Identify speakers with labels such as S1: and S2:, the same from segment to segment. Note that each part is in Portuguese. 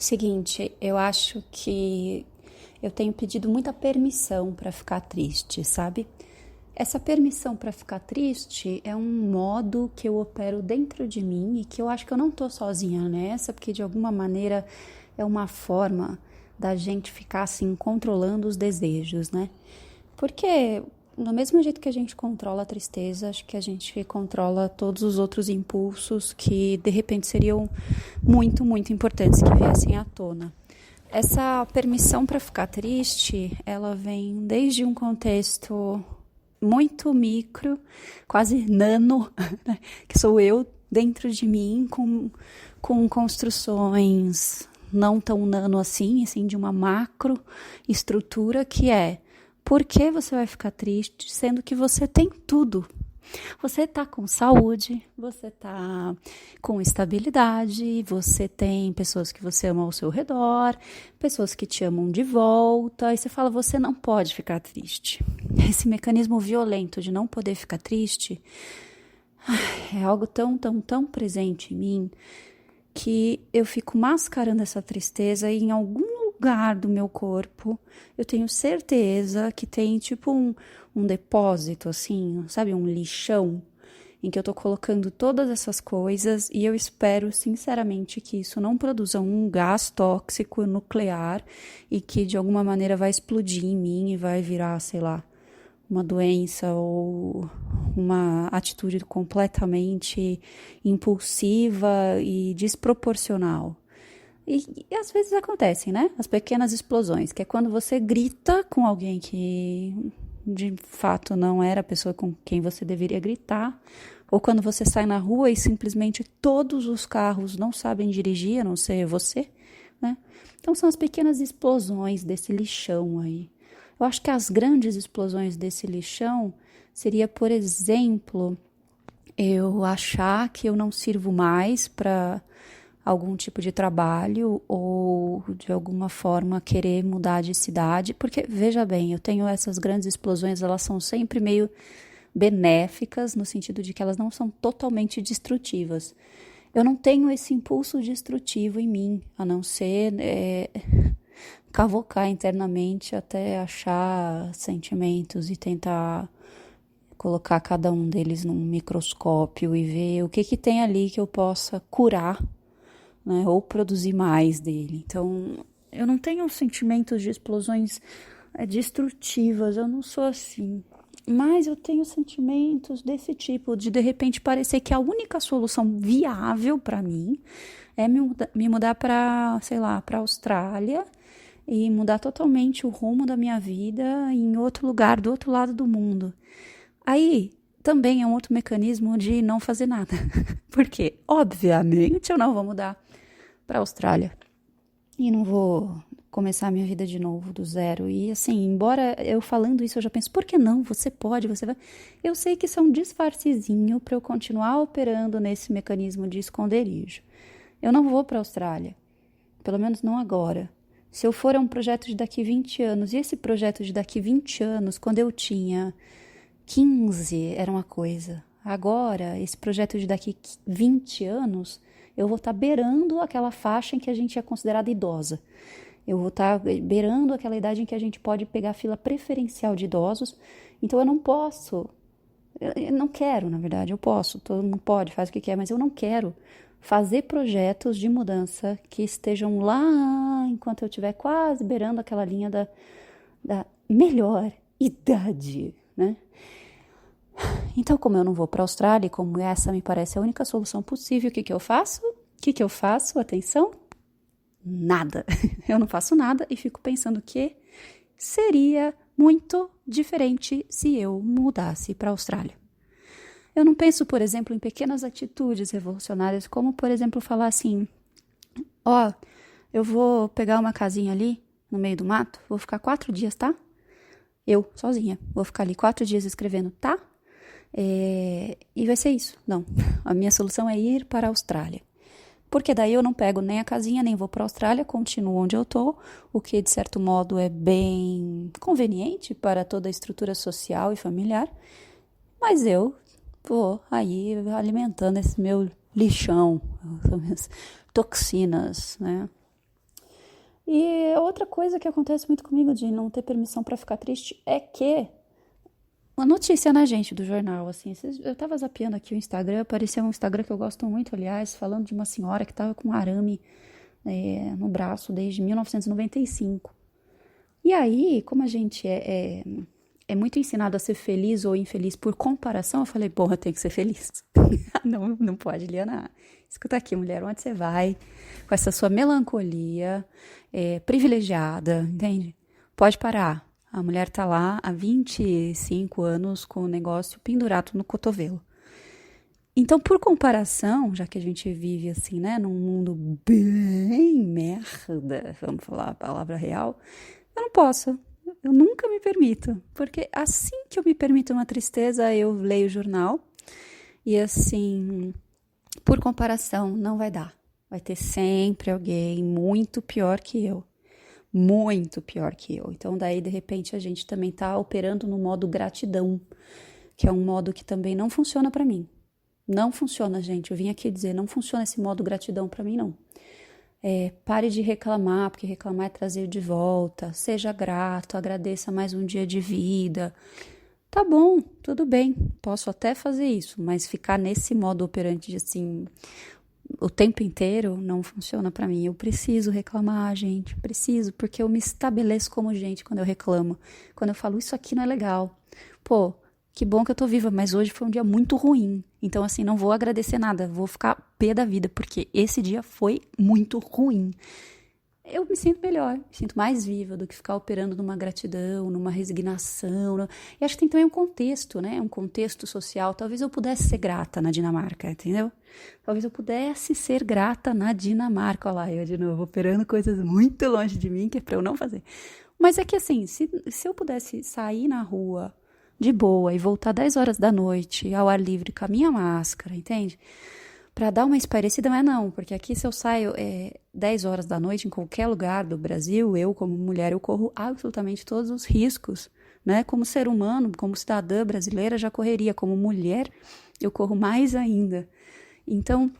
S1: Seguinte, eu acho que eu tenho pedido muita permissão para ficar triste, sabe? Essa permissão para ficar triste é um modo que eu opero dentro de mim e que eu acho que eu não tô sozinha nessa, porque de alguma maneira é uma forma da gente ficar assim controlando os desejos, né? Porque do mesmo jeito que a gente controla a tristeza, acho que a gente controla todos os outros impulsos que de repente seriam muito, muito importantes que viessem à tona. Essa permissão para ficar triste, ela vem desde um contexto muito micro, quase nano, né? Que sou eu dentro de mim com construções não tão nano assim de uma macro estrutura que é: por que você vai ficar triste sendo que você tem tudo? Você tá com saúde, você tá com estabilidade, você tem pessoas que você ama ao seu redor, pessoas que te amam de volta, e você fala, você não pode ficar triste. Esse mecanismo violento de não poder ficar triste é algo tão presente em mim que eu fico mascarando essa tristeza e em algum lugar do meu corpo eu tenho certeza que tem tipo um depósito assim, sabe, um lixão em que eu tô colocando todas essas coisas e eu espero sinceramente que isso não produza um gás tóxico nuclear e que de alguma maneira vai explodir em mim e vai virar, sei lá, uma doença ou uma atitude completamente impulsiva e desproporcional. E às vezes acontecem, né? As pequenas explosões, que é quando você grita com alguém que de fato não era a pessoa com quem você deveria gritar, ou quando você sai na rua e simplesmente todos os carros não sabem dirigir, a não ser você, né? Então são as pequenas explosões desse lixão aí. Eu acho que as grandes explosões desse lixão seria, por exemplo, eu achar que eu não sirvo mais para algum tipo de trabalho ou de alguma forma querer mudar de cidade, porque veja bem, eu tenho essas grandes explosões, elas são sempre meio benéficas no sentido de que elas não são totalmente destrutivas. Eu não tenho esse impulso destrutivo em mim, a não ser cavocar internamente até achar sentimentos e tentar colocar cada um deles num microscópio e ver o que tem ali que eu possa curar, né, ou produzir mais dele. Então, eu não tenho sentimentos de explosões destrutivas, eu não sou assim. Mas eu tenho sentimentos desse tipo, de repente parecer que a única solução viável para mim é me mudar para, sei lá, para a Austrália e mudar totalmente o rumo da minha vida em outro lugar, do outro lado do mundo. Aí também é um outro mecanismo de não fazer nada. Porque, obviamente, eu não vou mudar para a Austrália e não vou começar a minha vida de novo do zero. E assim, embora eu falando isso, eu já penso, por que não? Você pode, você vai. Eu sei que isso é um disfarcezinho para eu continuar operando nesse mecanismo de esconderijo. Eu não vou para a Austrália, pelo menos não agora. Se eu for a um projeto de daqui 20 anos, e esse projeto de daqui 20 anos, quando eu tinha 15, era uma coisa. Agora, esse projeto de daqui 20 anos, eu vou estar beirando aquela faixa em que a gente é considerada idosa. Eu vou estar beirando aquela idade em que a gente pode pegar a fila preferencial de idosos. Então, eu não posso, eu não quero, na verdade, eu posso, todo mundo pode, faz o que quer, mas eu não quero fazer projetos de mudança que estejam lá enquanto eu estiver quase beirando aquela linha da melhor idade, né? Então, como eu não vou para a Austrália, como essa me parece a única solução possível, o que eu faço? Atenção? Nada. Eu não faço nada e fico pensando que seria muito diferente se eu mudasse para a Austrália. Eu não penso, por exemplo, em pequenas atitudes revolucionárias, como, por exemplo, falar assim, eu vou pegar uma casinha ali no meio do mato, vou ficar 4 dias, tá? Eu, sozinha, vou ficar ali 4 dias escrevendo, tá? E vai ser isso. Não, a minha solução é ir para a Austrália. Porque daí eu não pego nem a casinha, nem vou para a Austrália, continuo onde eu tô, o que de certo modo é bem conveniente para toda a estrutura social e familiar, mas eu vou aí alimentando esse meu lixão, essas minhas toxinas, né? E outra coisa que acontece muito comigo de não ter permissão pra ficar triste é que uma notícia, né, gente, do jornal, assim, eu tava zapeando aqui o Instagram, apareceu um Instagram que eu gosto muito, aliás, falando de uma senhora que tava com arame no braço desde 1995. E aí, como a gente é muito ensinado a ser feliz ou infeliz por comparação, eu falei, porra, tem que ser feliz. Não, não pode, Liana. Escuta aqui, mulher, onde você vai com essa sua melancolia privilegiada, entende? Pode parar. A mulher tá lá há 25 anos com o negócio pendurado no cotovelo. Então, por comparação, já que a gente vive assim, né, num mundo bem merda, vamos falar a palavra real, eu não posso. Eu nunca me permito. Porque assim que eu me permito uma tristeza, eu leio o jornal. E assim, por comparação, não vai dar. Vai ter sempre alguém muito pior que eu. Muito pior que eu. Então, daí, de repente, a gente também tá operando no modo gratidão, que é um modo que também não funciona pra mim. Não funciona, gente. Eu vim aqui dizer, não funciona esse modo gratidão pra mim, não. Pare de reclamar, porque reclamar é trazer de volta. Seja grato, agradeça mais um dia de vida. Tá bom, tudo bem, posso até fazer isso, mas ficar nesse modo operante de assim, o tempo inteiro não funciona pra mim. Eu preciso reclamar, gente, preciso, porque eu me estabeleço como gente quando eu reclamo. Quando eu falo, isso aqui não é legal. Pô, que bom que eu tô viva, mas hoje foi um dia muito ruim. Então, assim, não vou agradecer nada, vou ficar pé da vida, porque esse dia foi muito ruim. Eu me sinto melhor, me sinto mais viva do que ficar operando numa gratidão, numa resignação. E acho que tem também um contexto, né? Um contexto social. Talvez eu pudesse ser grata na Dinamarca, entendeu? Talvez eu pudesse ser grata na Dinamarca. Olha lá, eu de novo operando coisas muito longe de mim, que é pra eu não fazer. Mas é que assim, se eu pudesse sair na rua de boa e voltar 10 horas da noite, ao ar livre, com a minha máscara, entende? Pra dar uma espairecida, mas não, porque aqui se eu saio 10 horas da noite em qualquer lugar do Brasil, eu como mulher, eu corro absolutamente todos os riscos, né? Como ser humano, como cidadã brasileira, já correria. Como mulher, eu corro mais ainda. Então,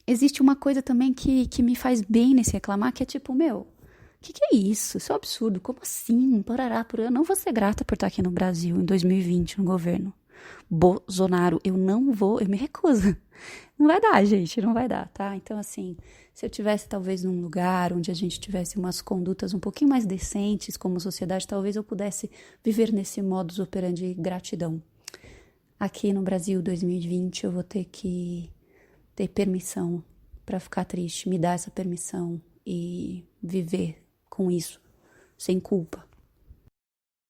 S1: existe uma coisa também que me faz bem nesse reclamar, que é tipo, meu, o que é isso? Isso é um absurdo. Como assim? Parará, por eu não vou ser grata por estar aqui no Brasil em 2020, no governo. Bolsonaro, eu não vou, eu me recuso. Não vai dar, gente, não vai dar, tá? Então, assim, se eu tivesse talvez num lugar onde a gente tivesse umas condutas um pouquinho mais decentes como sociedade, talvez eu pudesse viver nesse modus operandi gratidão. Aqui no Brasil, 2020, eu vou ter que ter permissão para ficar triste, me dar essa permissão e viver com isso, sem culpa.